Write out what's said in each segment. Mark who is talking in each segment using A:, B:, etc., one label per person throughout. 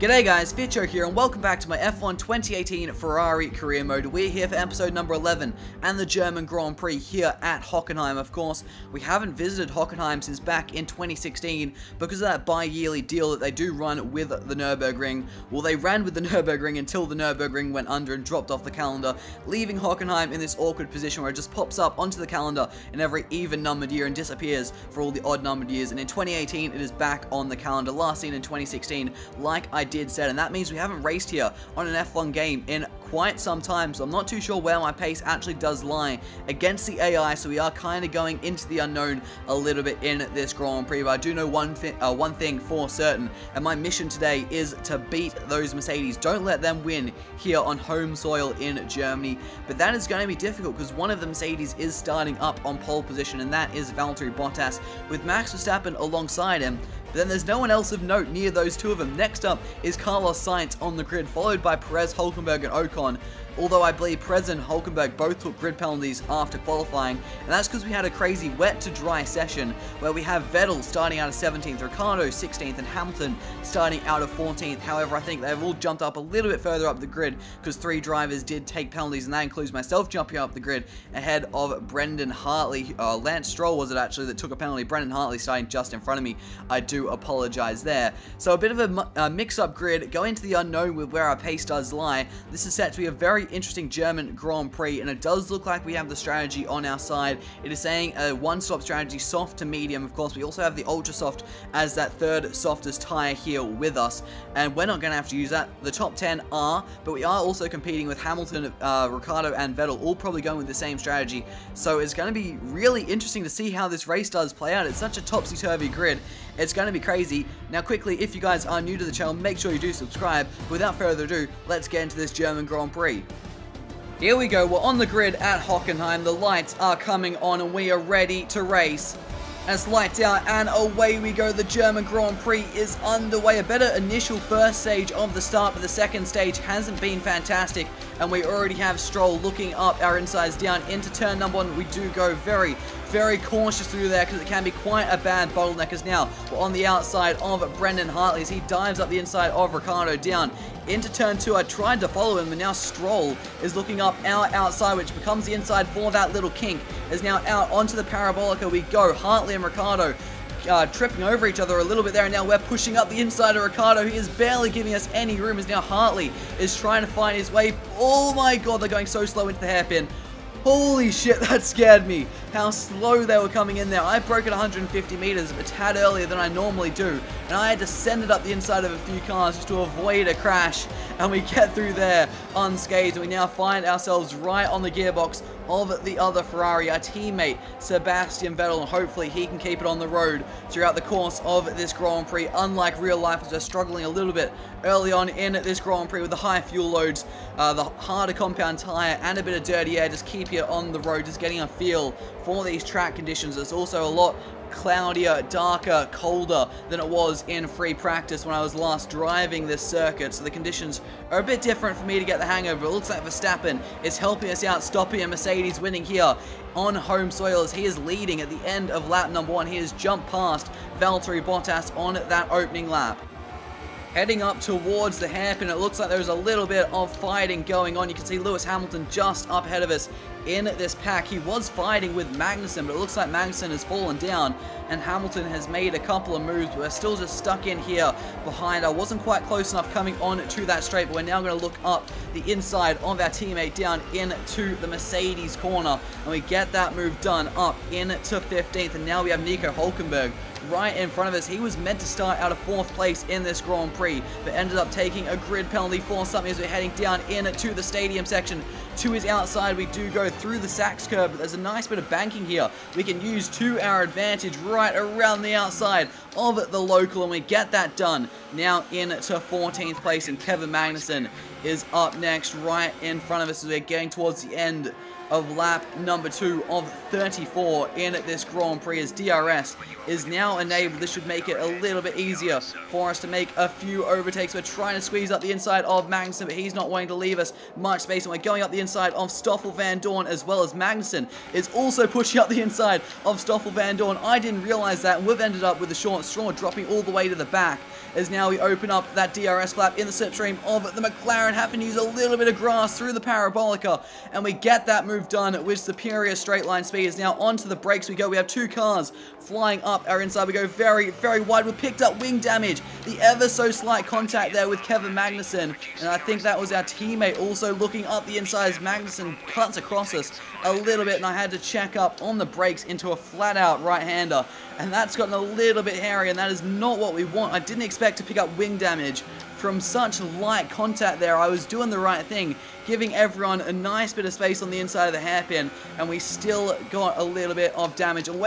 A: G'day guys, Fitcho here and welcome back to my F1 2018 Ferrari career mode. We're here for episode number 11 and the German Grand Prix here at Hockenheim. Of course, we haven't visited Hockenheim since back in 2016 because of that bi-yearly deal that they do run with the Nürburgring. Well, they ran with the Nürburgring until the Nürburgring went under and dropped off the calendar, leaving Hockenheim in this awkward position where it just pops up onto the calendar in every even-numbered year and disappears for all the odd-numbered years. And in 2018, it is back on the calendar, last seen in 2016, like I did said, and that means we haven't raced here on an F1 game in quite some time, so I'm not too sure where my pace actually does lie against the AI, so we are kind of going into the unknown a little bit in this Grand Prix. But I do know one thing for certain, and my mission today is to beat those Mercedes. Don't let them win here on home soil in Germany, but that is going to be difficult because one of the Mercedes is starting up on pole position, and that is Valtteri Bottas with Max Verstappen alongside him. But then there's no one else of note near those two of them. Next up is Carlos Sainz on the grid, followed by Perez, Hulkenberg, and Ocon. Although I believe Perez and Hulkenberg both took grid penalties after qualifying, and that's because we had a crazy wet to dry session where we have Vettel starting out of 17th, Ricciardo 16th, and Hamilton starting out of 14th. However, I think they've all jumped up a little bit further up the grid because 3 drivers did take penalties, and that includes myself jumping up the grid ahead of Brendan Hartley. Lance Stroll was it actually that took a penalty. Brendan Hartley starting just in front of me. I do apologize there. So a bit of a mix-up grid, go into the unknown with where our pace does lie. This is set to be a very interesting German Grand Prix, and it does look like we have the strategy on our side. It is saying a one-stop strategy, soft to medium. Of course, we also have the ultra soft as that third softest tire here with us, and we're not going to have to use that. The top 10 are, but we are also competing with Hamilton, Ricciardo, and Vettel, all probably going with the same strategy. So it's going to be really interesting to see how this race does play out. It's such a topsy-turvy grid. It's going to be crazy. Now quickly, if you guys are new to the channel, make sure you do subscribe. Without further ado, let's get into this German Grand Prix. Here we go, we're on the grid at Hockenheim, the lights are coming on and we are ready to race. As lights out and away we go, the German Grand Prix is underway. A better initial first stage of the start, but the second stage hasn't been fantastic, and we already have Stroll looking up our insides down into turn number 1. We do go very cautious through there because it can be quite a bad bottleneck, as now we're on the outside of Brendan Hartley as he dives up the inside of Ricciardo down into turn 2. I tried to follow him, and now Stroll is looking up our outside, which becomes the inside for that little kink. As now out onto the Parabolica we go. Hartley and Ricciardo tripping over each other a little bit there, and now we're pushing up the inside of Ricciardo. He is barely giving us any room as now Hartley is trying to find his way. Oh my god, they're going so slow into the hairpin. Holy shit, that scared me, how slow they were coming in there. I broke at 150 meters a tad earlier than I normally do, and I had to send it up the inside of a few cars just to avoid a crash, and we get through there unscathed, and we now find ourselves right on the gearbox of the other Ferrari, our teammate Sebastian Vettel, and hopefully he can keep it on the road throughout the course of this Grand Prix. Unlike real life, as we're struggling a little bit early on in this Grand Prix with the high fuel loads, the harder compound tyre, and a bit of dirty air, just keep you on the road, just getting a feel for these track conditions. There's also a lot cloudier, darker, colder than it was in free practice when I was last driving this circuit, so the conditions are a bit different for me to get the hang of. It looks like Verstappen is helping us out, stopping a Mercedes winning here on home soil as he is leading at the end of lap number 1. He has jumped past Valtteri Bottas on that opening lap. Heading up towards the hairpin, it looks like there's a little bit of fighting going on. You can see Lewis Hamilton just up ahead of us in this pack. He was fighting with Magnussen, but it looks like Magnussen has fallen down and Hamilton has made a couple of moves, but we're still just stuck in here behind. I wasn't quite close enough coming on to that straight, but we're now going to look up the inside of our teammate down into the Mercedes corner, and we get that move done up into 15th, and now we have Nico Hulkenberg right in front of us. He was meant to start out of 4th place in this Grand Prix, but ended up taking a grid penalty for something as we're heading down into the stadium section. To his outside, we do go through the Sachs curb, but there's a nice bit of banking here we can use to our advantage right around the outside of the local, and we get that done. Now into 14th place, and Kevin Magnussen is up next right in front of us as we're getting towards the end of lap number 2 of 34 in this Grand Prix, as DRS is now enabled. This should make it a little bit easier for us to make a few overtakes. We're trying to squeeze up the inside of Magnussen, but he's not wanting to leave us much space, and we're going up the inside of Stoffel Van Dorn, as well as Magnussen is also pushing up the inside of Stoffel Van Dorn. I didn't realize that, and we've ended up with the short straw dropping all the way to the back as now we open up that DRS flap in the slipstream of the McLaren, having to use a little bit of grass through the parabolica, and we get that move done with superior straight line speed. As now onto the brakes we go. We have two cars flying up our inside. We go very, very wide. We picked up wing damage. The ever so slight contact there with Kevin Magnussen, and I think that was our teammate also looking up the inside as Magnussen cuts across us a little bit, and I had to check up on the brakes into a flat out right-hander, and that's gotten a little bit hairy, and that is not what we want. I didn't expect to pick up wing damage from such light contact there. I was doing the right thing, giving everyone a nice bit of space on the inside of the hairpin, and we still got a little bit of damage. And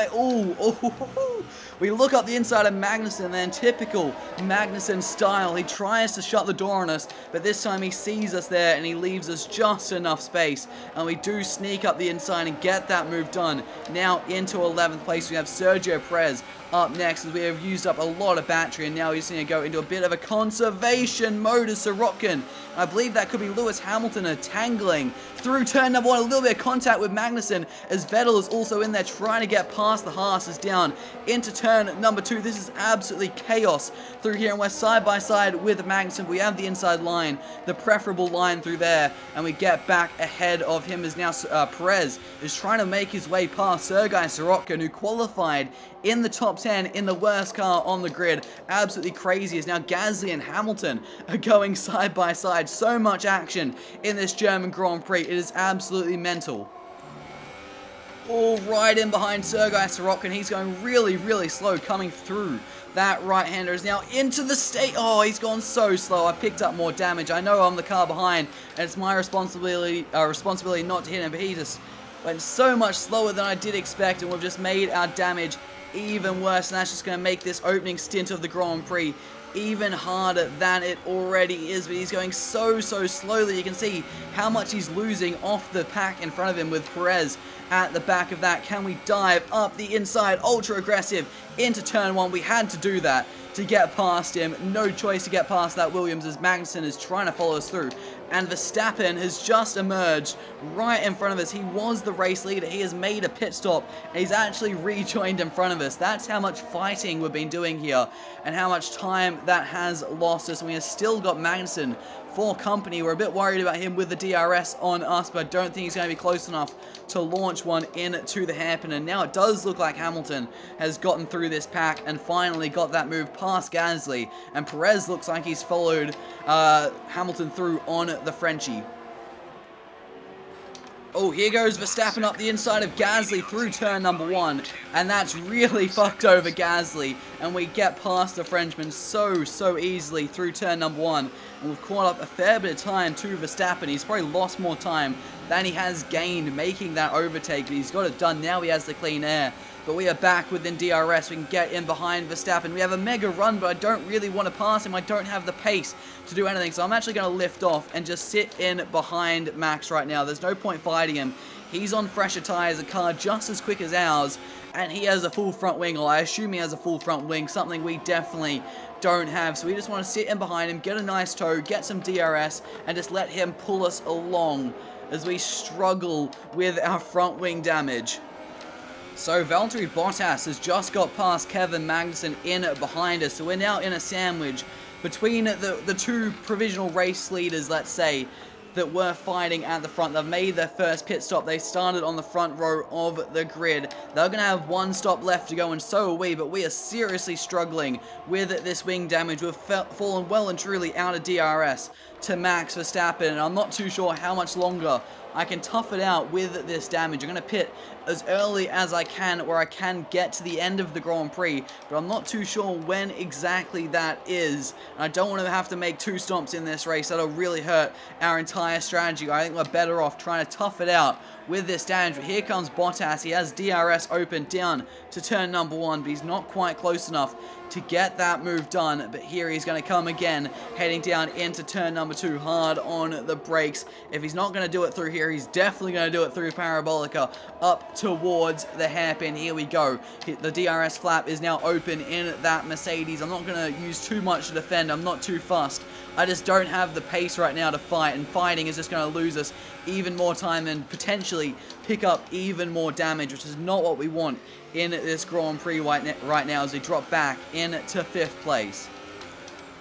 A: we look up the inside of Magnussen, and then typical Magnussen style, he tries to shut the door on us, but this time he sees us there and he leaves us just enough space, and we do sneak up the inside and get that move done. Now into 11th place we have Sergio Perez up next, as we have used up a lot of battery, and now we just need to go into a bit of a conservation mode as Sirotkin. I believe that could be Lewis Hamilton tangling through turn number 1. A little bit of contact with Magnussen as Vettel is also in there trying to get past the Haas's down into turn number 2. This is absolutely chaos through here, and we're side by side with Magnussen. We have the inside line, the preferable line through there, and we get back ahead of him as now Perez is trying to make his way past Sergei Sirotkin, who qualified in the top 10 in the worst car on the grid. Absolutely crazy, as now Gasly and Hamilton are going side by side. So much action in this German Grand Prix. It is absolutely mental. All right in behind Sergei Sirotkin. He's going really, really slow coming through. That right-hander is now into the state. Oh, he's gone so slow. I picked up more damage. I know I'm the car behind, and it's my responsibility not to hit him, but he just went so much slower than I did expect, and we've just made our damage even worse, and that's just going to make this opening stint of the Grand Prix even harder than it already is. But he's going so slowly. You can see how much he's losing off the pack in front of him with Perez at the back of that. Can we dive up the inside, ultra aggressive into turn 1? We had to do that to get past him. No choice to get past that Williams, as Magnussen is trying to follow us through. And Verstappen has just emerged right in front of us. He was the race leader. He has made a pit stop, and he's actually rejoined in front of us. That's how much fighting we've been doing here, and how much time that has lost us. And we have still got Magnussen for company. We're a bit worried about him with the DRS on us, but I don't think he's going to be close enough to launch one into the hairpin. And now it does look like Hamilton has gotten through this pack and finally got that move past Gasly, and Perez looks like he's followed Hamilton through on the Frenchie. Oh, here goes Verstappen up the inside of Gasly through turn number 1, and that's really fucked over Gasly, and we get past the Frenchman so easily through turn number 1, and we've caught up a fair bit of time to Verstappen. He's probably lost more time than he has gained making that overtake, but he's got it done. Now he has the clean air. But we are back within DRS. We can get in behind Verstappen. We have a mega run, but I don't really want to pass him. I don't have the pace to do anything. So I'm actually going to lift off and just sit in behind Max right now. There's no point fighting him. He's on fresher tires, a car just as quick as ours, and he has a full front wing, or I assume he has a full front wing, something we definitely don't have. So we just want to sit in behind him, get a nice tow, get some DRS, and just let him pull us along as we struggle with our front wing damage. So Valtteri Bottas has just got past Kevin Magnussen in behind us. So we're now in a sandwich between the two provisional race leaders, let's say, that were fighting at the front. They've made their first pit stop. They started on the front row of the grid. They're going to have one stop left to go, and so are we, but we are seriously struggling with this wing damage. We've fallen well and truly out of DRS to Max Verstappen, and I'm not too sure how much longer I can tough it out with this damage. I'm going to pit as early as I can, where I can get to the end of the Grand Prix, but I'm not too sure when exactly that is. And I don't want to have to make 2 stomps in this race. That'll really hurt our entire strategy. I think we're better off trying to tough it out with this damage. But here comes Bottas. He has DRS open down to turn number 1, but he's not quite close enough to get that move done. But here he's going to come again, heading down into turn number 2, hard on the brakes. If he's not going to do it through here, he's definitely going to do it through Parabolica up towards the hairpin. Here we go. The DRS flap is now open in that Mercedes. I'm not going to use too much to defend. I'm not too fussed. I just don't have the pace right now to fight, and fighting is just going to lose us even more time and potentially pick up even more damage, which is not what we want in this Grand Prix right now as we drop back into 5th place.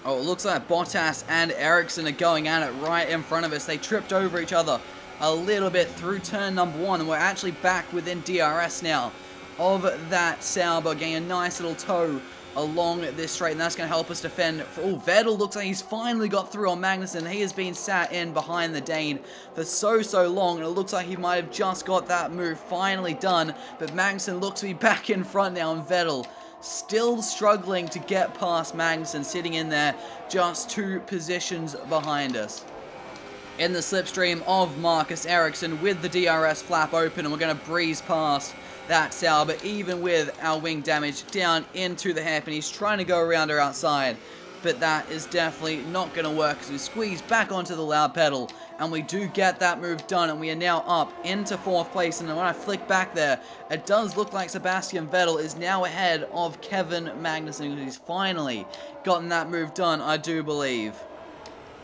A: Oh, it looks like Bottas and Ericsson are going at it right in front of us. They tripped over each other a little bit through turn number 1, and we're actually back within DRS now of that Sauber, getting a nice little tow along this straight, and that's going to help us defend. Oh, Vettel looks like he's finally got through on Magnussen. He has been sat in behind the Dane for so long, and it looks like he might have just got that move finally done, but Magnussen looks to be back in front now, and Vettel still struggling to get past Magnussen, sitting in there just 2 positions behind us. In the slipstream of Marcus Ericsson with the DRS flap open, and we're going to breeze past that Sauber, even with our wing damage, down into the hairpin. He's trying to go around her outside, but that is definitely not going to work as we squeeze back onto the loud pedal, and we do get that move done, and we are now up into 4th place. And when I flick back there, it does look like Sebastian Vettel is now ahead of Kevin Magnussen, who's finally gotten that move done, I do believe.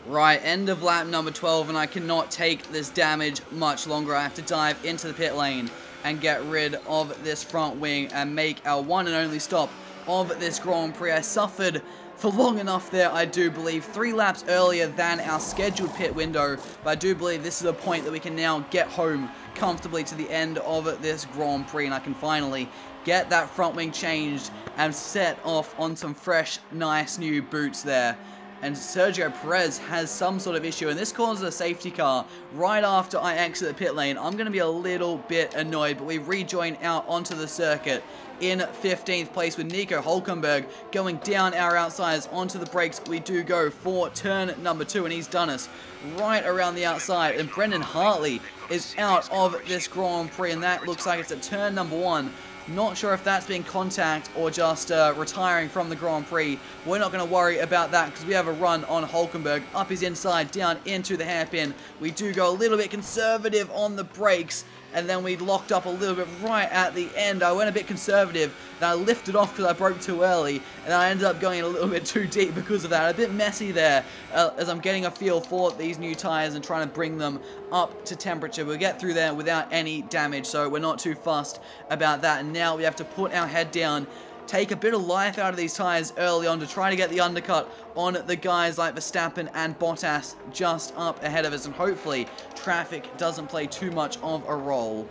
A: Right, end of lap number 12, and I cannot take this damage much longer. I have to dive into the pit lane and get rid of this front wing and make our one and only stop of this Grand Prix. I suffered for long enough there, I do believe, 3 laps earlier than our scheduled pit window, but I do believe this is a point that we can now get home comfortably to the end of this Grand Prix, and I can finally get that front wing changed and set off on some fresh, nice new boots there. And Sergio Perez has some sort of issue, and this causes a safety car right after I exit the pit lane. I'm going to be a little bit annoyed, but we rejoin out onto the circuit in 15th place with Nico Hülkenberg going down our outsides onto the brakes. We do go for turn number 2, and he's done us right around the outside, and Brendan Hartley is out of this Grand Prix, and that looks like it's at turn number 1. Not sure if that's being contact or just retiring from the Grand Prix. We're not going to worry about that because we have a run on Hülkenberg. Up his inside, down into the hairpin. We do go a little bit conservative on the brakes, and then we locked up a little bit right at the end. I went a bit conservative, then I lifted off because I broke too early, and I ended up going a little bit too deep because of that. A bit messy there as I'm getting a feel for these new tires and trying to bring them up to temperature. We'll get through there without any damage, so we're not too fussed about that. And now we have to put our head down, take a bit of life out of these tires early on to try to get the undercut on the guys like Verstappen and Bottas just up ahead of us, and hopefully traffic doesn't play too much of a role.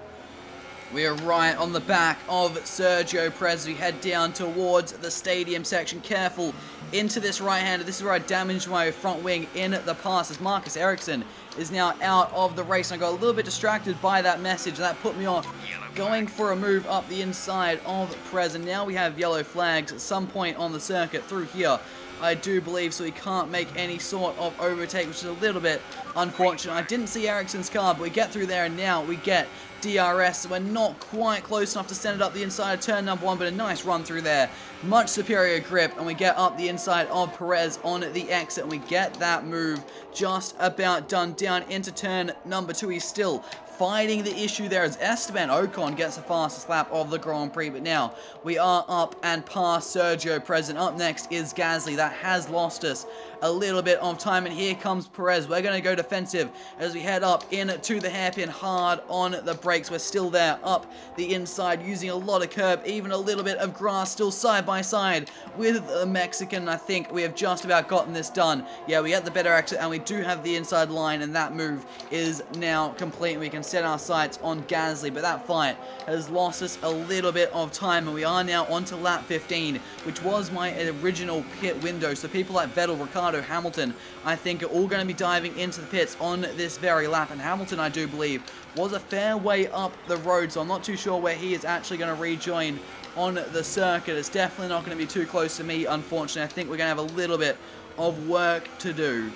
A: We are right on the back of Sergio Perez. We head down towards the stadium section. Careful into this right-hander. This is where I damaged my front wing in the pass as Marcus Ericsson is now out of the race. And I got a little bit distracted by that message, and that put me off going for a move up the inside of Perez. And now we have yellow flags at some point on the circuit through here, I do believe, so he can't make any sort of overtake, which is a little bit unfortunate. I didn't see Ericsson's car, but we get through there, and now we get DRS, so we're not quite close enough to send it up the inside of turn number 1, but a nice run through there. Much superior grip, and we get up the inside of Perez on the exit, and we get that move just about done down into turn number 2. He's still fighting the issue there as Esteban Ocon gets the fastest lap of the Grand Prix, but now we are up and past Sergio Perez, and up next is Gasly. That has lost us a little bit of time, and here comes Perez. We're going to go defensive as we head up into the hairpin hard on the brakes. We're still there up the inside using a lot of curb, even a little bit of grass, still side by side with the Mexican. I think we have just about gotten this done. Yeah, we get the better exit, and we do have the inside line, and that move is now complete. We can set our sights on Gasly, but that fight has lost us a little bit of time, and we are now on to lap 15, which was my original pit window. So people like Vettel, Ricciardo, Hamilton, I think are all going to be diving into the pits on this very lap, and Hamilton, I do believe, was a fair way up the road, so I'm not too sure where he is actually going to rejoin on the circuit. It's definitely not going to be too close to me, unfortunately. I think we're going to have a little bit of work to do.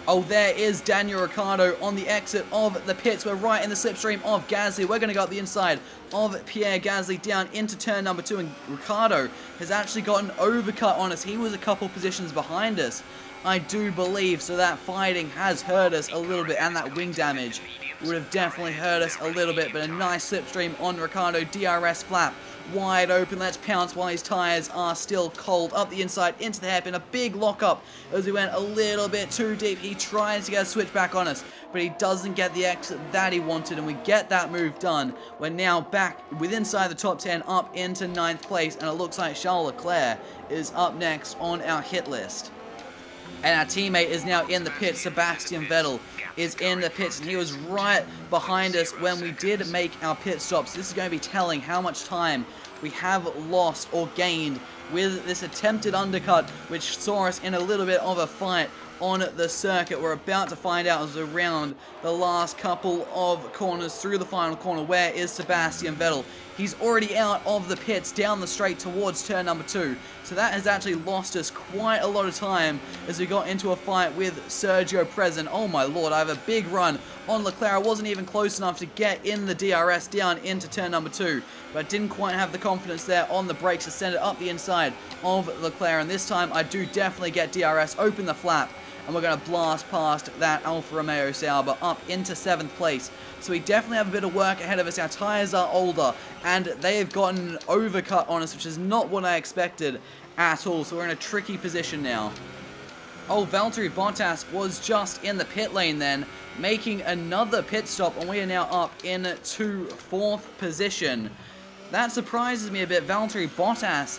A: Oh, there is Daniel Ricciardo on the exit of the pits. We're right in the slipstream of Gasly. We're going to go up the inside of Pierre Gasly down into turn number 2. And Ricciardo has actually got an overcut on us. He was a couple positions behind us, I do believe. So that fighting has hurt us a little bit. And that wing damage would have definitely hurt us a little bit. But a nice slipstream on Ricciardo. DRS flap wide open. Let's pounce while his tires are still cold. Up the inside into the hairpin. A big lockup as we went a little bit too deep. He tries to get a switch back on us, but he doesn't get the exit that he wanted, and we get that move done. We're now back inside the top 10, up into 9th place, and it looks like Charles Leclerc is up next on our hit list. And our teammate is now in the pit. Sebastian Vettel is in the pits, and he was right behind us when we did make our pit stops. This is going to be telling how much time we have lost or gained with this attempted undercut, which saw us in a little bit of a fight on the circuit. We're about to find out as around the last couple of corners through the final corner. Where is Sebastian Vettel? He's already out of the pits down the straight towards turn number 2. So that has actually lost us quite a lot of time as we got into a fight with Sergio Perez. Oh my lord, I have a big run on Leclerc. I wasn't even close enough to get in the DRS down into turn number 2. But I didn't quite have the confidence there on the brakes to send it up the inside of Leclerc. And this time I do definitely get DRS, open the flap, and we're going to blast past that Alfa Romeo Sauber up into 7th place. So we definitely have a bit of work ahead of us. Our tyres are older, and they have gotten an overcut on us, which is not what I expected at all. So we're in a tricky position now. Oh, Valtteri Bottas was just in the pit lane then, making another pit stop, and we are now up into 4th position. That surprises me a bit. Valtteri Bottas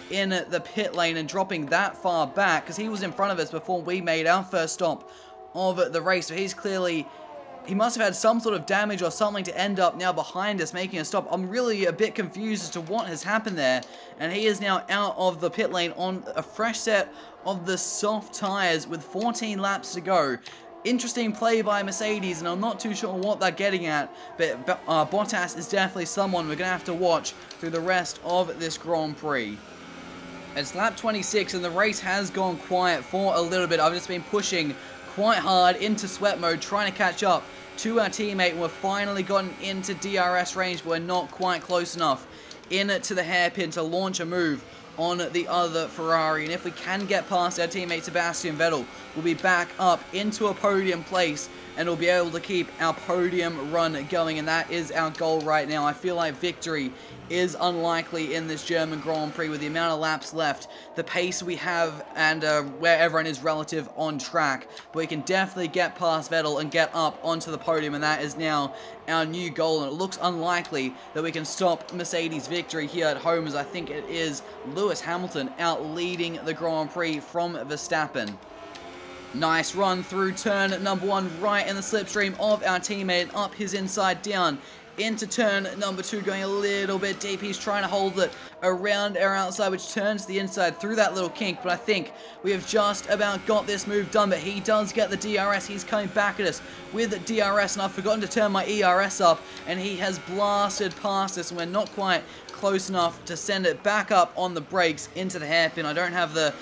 A: in the pit lane and dropping that far back, because he was in front of us before we made our first stop of the race. So he's clearly, he must have had some sort of damage or something to end up now behind us making a stop. I'm really a bit confused as to what has happened there, and he is now out of the pit lane on a fresh set of the soft tires with 14 laps to go. Interesting play by Mercedes, and I'm not too sure what they're getting at, but Bottas is definitely someone we're going to have to watch through the rest of this Grand Prix. It's lap 26 and the race has gone quiet for a little bit. I've just been pushing quite hard into sweat mode, trying to catch up to our teammate. We've finally gotten into DRS range, but we're not quite close enough into the hairpin to launch a move on the other Ferrari. And if we can get past our teammate Sebastian Vettel, we'll be back up into a podium place, and we'll be able to keep our podium run going, and that is our goal right now. I feel like victory is unlikely in this German Grand Prix with the amount of laps left, the pace we have, and where everyone is relative on track. But we can definitely get past Vettel and get up onto the podium, and that is now our new goal. And it looks unlikely that we can stop Mercedes' victory here at home, as I think it is Lewis Hamilton out leading the Grand Prix from Verstappen. Nice run through turn number 1, right in the slipstream of our teammate, up his inside down into turn number 2, going a little bit deep. He's trying to hold it around our outside, which turns the inside through that little kink, but I think we have just about got this move done. But he does get the DRS. He's coming back at us with DRS, and I've forgotten to turn my ERS up, and he has blasted past us, and we're not quite close enough to send it back up on the brakes into the hairpin. I don't have the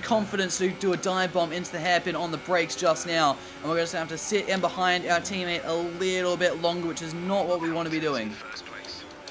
A: confidence to do a dive bomb into the hairpin on the brakes just now, and we're going to have to sit in behind our teammate a little bit longer, which is not what we want to be doing.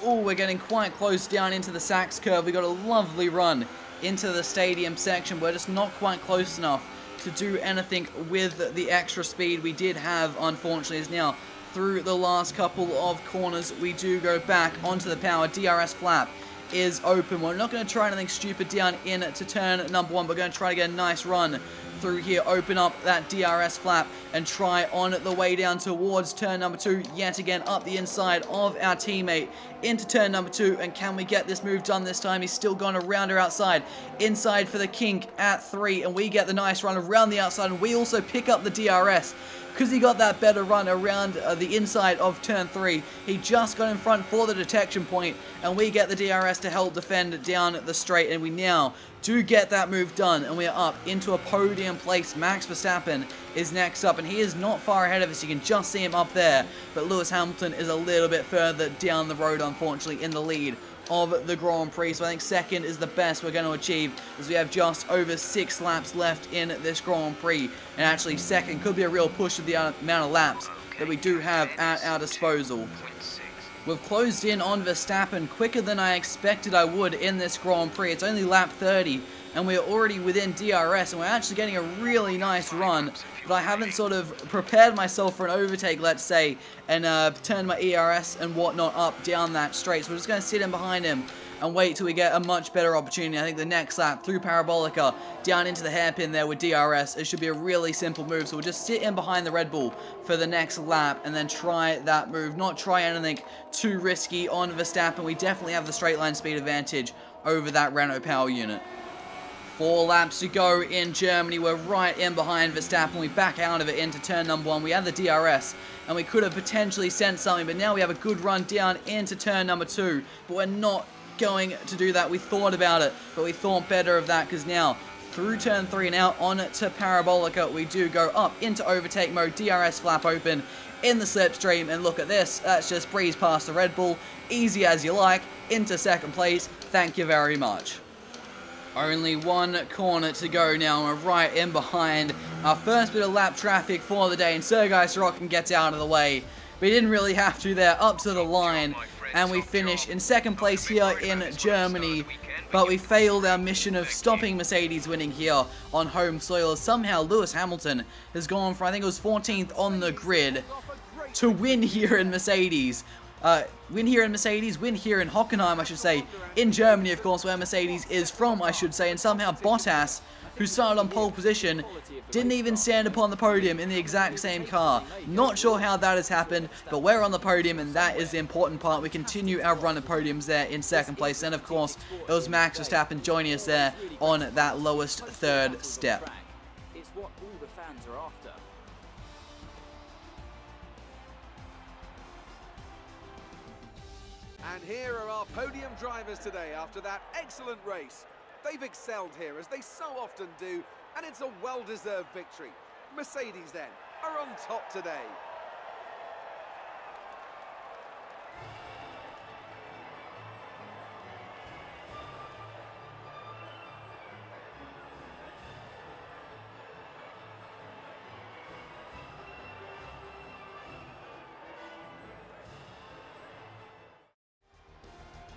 A: Oh, we're getting quite close down into the Sachs curve. We got a lovely run into the stadium section. We're just not quite close enough to do anything with the extra speed we did have, unfortunately. As now through the last couple of corners we do go back onto the power. DRS flap is open. We're not going to try anything stupid down into turn number 1, but we're going to try to get a nice run through here, open up that DRS flap, and try on the way down towards turn number 2, yet again up the inside of our teammate into turn number 2. And can we get this move done this time? He's still gone around or outside, inside for the kink at 3, and we get the nice run around the outside, and we also pick up the DRS. Because he got that better run around the inside of turn 3, he just got in front for the detection point, and we get the DRS to help defend down the straight, and we now do get that move done, and we are up into a podium place. Max Verstappen is next up, and he is not far ahead of us. You can just see him up there, but Lewis Hamilton is a little bit further down the road, unfortunately, in the lead of the Grand Prix. So I think second is the best we're going to achieve, as we have just over 6 laps left in this Grand Prix, and actually second could be a real push of the amount of laps that we do have at our disposal. We've closed in on Verstappen quicker than I expected I would in this Grand Prix. It's only lap 30 and we're already within DRS, and we're actually getting a really nice run, but I haven't sort of prepared myself for an overtake, let's say, and turned my ERS and whatnot up down that straight. So we're just going to sit in behind him and wait till we get a much better opportunity. I think the next lap through Parabolica down into the hairpin there with DRS, it should be a really simple move. So we'll just sit in behind the Red Bull for the next lap and then try that move. Not try anything too risky on Verstappen. We definitely have the straight line speed advantage over that Renault power unit. 4 laps to go in Germany. We're right in behind Verstappen. We back out of it into turn number 1. We had the DRS, and we could have potentially sent something, but now we have a good run down into turn number 2. But we're not going to do that. We thought about it, but we thought better of that, because now through turn 3 and out onto Parabolica, we do go up into overtake mode. DRS flap open in the slipstream, and look at this. That's just breeze past the Red Bull. Easy as you like. Into second place. Thank you very much. Only one corner to go now, and we're right in behind our first bit of lap traffic for the day, and Sergei Sorokin gets out of the way. We didn't really have to there, up to the line, and we finish in second place here in Germany, but we failed our mission of stopping Mercedes winning here on home soil, as somehow Lewis Hamilton has gone from, I think it was 14th on the grid, to win here in Mercedes. Win here in Hockenheim, I should say, in Germany, of course, where Mercedes is from, I should say, and somehow Bottas, who started on pole position, didn't even stand upon the podium in the exact same car. Not sure how that has happened, but we're on the podium, and that is the important part. We continue our run of podiums there in second place, and of course, it was Max Verstappen joining us there on that lowest third step.
B: It's what all the fans are after.
C: And here are our podium drivers today after that excellent race. They've excelled here, as they so often do, and it's a well-deserved victory. Mercedes, then, are on top today.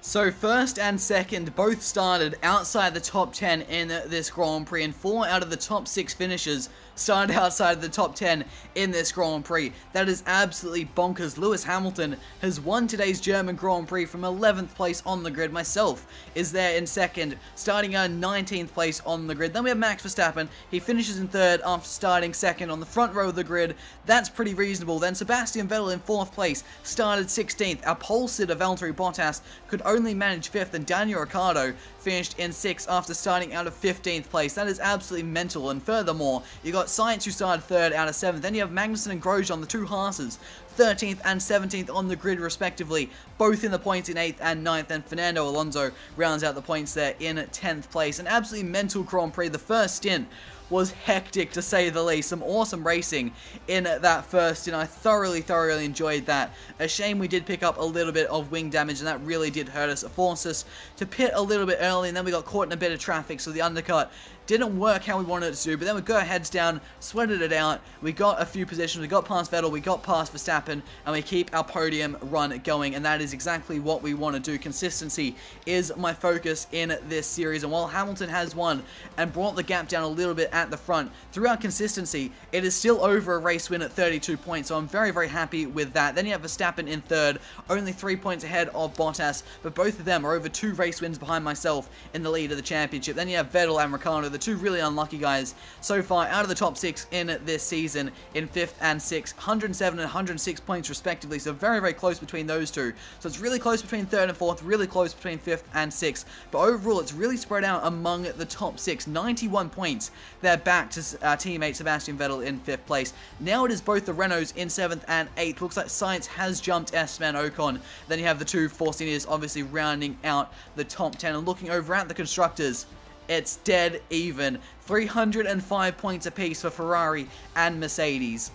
A: So first and second both started outside the top 10 in this Grand Prix, and 4 out of the top 6 finishers started outside of the top 10 in this Grand Prix. That is absolutely bonkers. Lewis Hamilton has won today's German Grand Prix from 11th place on the grid. Myself is there in second, starting at 19th place on the grid. Then we have Max Verstappen. He finishes in third after starting second on the front row of the grid. That's pretty reasonable. Then Sebastian Vettel in 4th place, started 16th. Our pole sitter Valtteri Bottas could only manage 5th, and Daniel Ricciardo finished in 6th after starting out of 15th place. That is absolutely mental. And furthermore, you got Sainz, who started 3rd out of 7th. Then you have Magnussen and Grosjean, the two Haas's, 13th and 17th on the grid respectively, both in the points in 8th and 9th, and Fernando Alonso rounds out the points there in 10th place. An absolutely mental Grand Prix. The first stint was hectic, to say the least. Some awesome racing in that first stint. I thoroughly enjoyed that. A shame we did pick up a little bit of wing damage, and that really did hurt us. It forced us to pit a little bit early, and then we got caught in a bit of traffic, so the undercut didn't work how we wanted it to, but then we got our heads down, sweated it out, we got a few positions, we got past Vettel, we got past Verstappen, and we keep our podium run going, and that is exactly what we want to do. Consistency is my focus in this series, and while Hamilton has won and brought the gap down a little bit at the front, through our consistency, it is still over a race win at 32 points, so I'm very happy with that. Then you have Verstappen in 3rd, only 3 points ahead of Bottas, but both of them are over 2 race wins behind myself in the lead of the championship. Then you have Vettel and Ricciardo, the two really unlucky guys so far out of the top 6 in this season, in 5th and 6th, 107 and 106 points respectively, so very close between those two. So it's really close between 3rd and 4th, really close between 5th and 6th, but overall it's really spread out among the top 6, 91 points. They're back to our teammate Sebastian Vettel in 5th place. Now it is both the Renaults in 7th and 8th. Looks like Sainz has jumped Esteban Ocon. Then you have the two Force Indias obviously rounding out the top 10, and looking over at the constructors, it's dead even. 305 points apiece for Ferrari and Mercedes.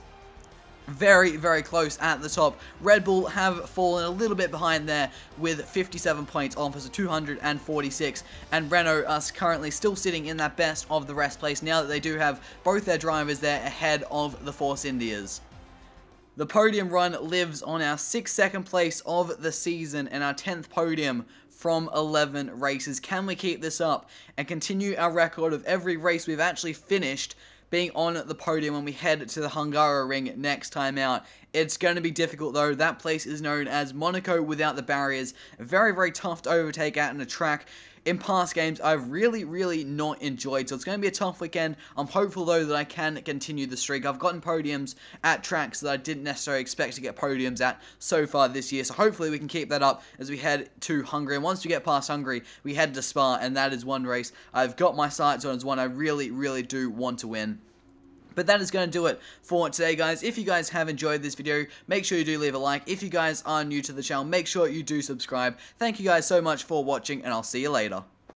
A: Very close at the top. Red Bull have fallen a little bit behind there with 57 points off us, 246, and Renault are currently still sitting in that best of the rest place now that they do have both their drivers there ahead of the Force Indias. The podium run lives on our 6th second place of the season and our 10th podium from 11 races. Can we keep this up and continue our record of every race we've actually finished being on the podium when we head to the Hungaroring next time out? It's going to be difficult though. That place is known as Monaco without the barriers. Very tough to overtake at in a track in past games I've really not enjoyed. So it's going to be a tough weekend. I'm hopeful though that I can continue the streak. I've gotten podiums at tracks that I didn't necessarily expect to get podiums at so far this year. So hopefully we can keep that up as we head to Hungary. And once we get past Hungary, we head to Spa, and that is one race I've got my sights on as one I really do want to win. But that is going to do it for today, guys. If you guys have enjoyed this video, make sure you do leave a like. If you guys are new to the channel, make sure you do subscribe. Thank you guys so much for watching, and I'll see you later.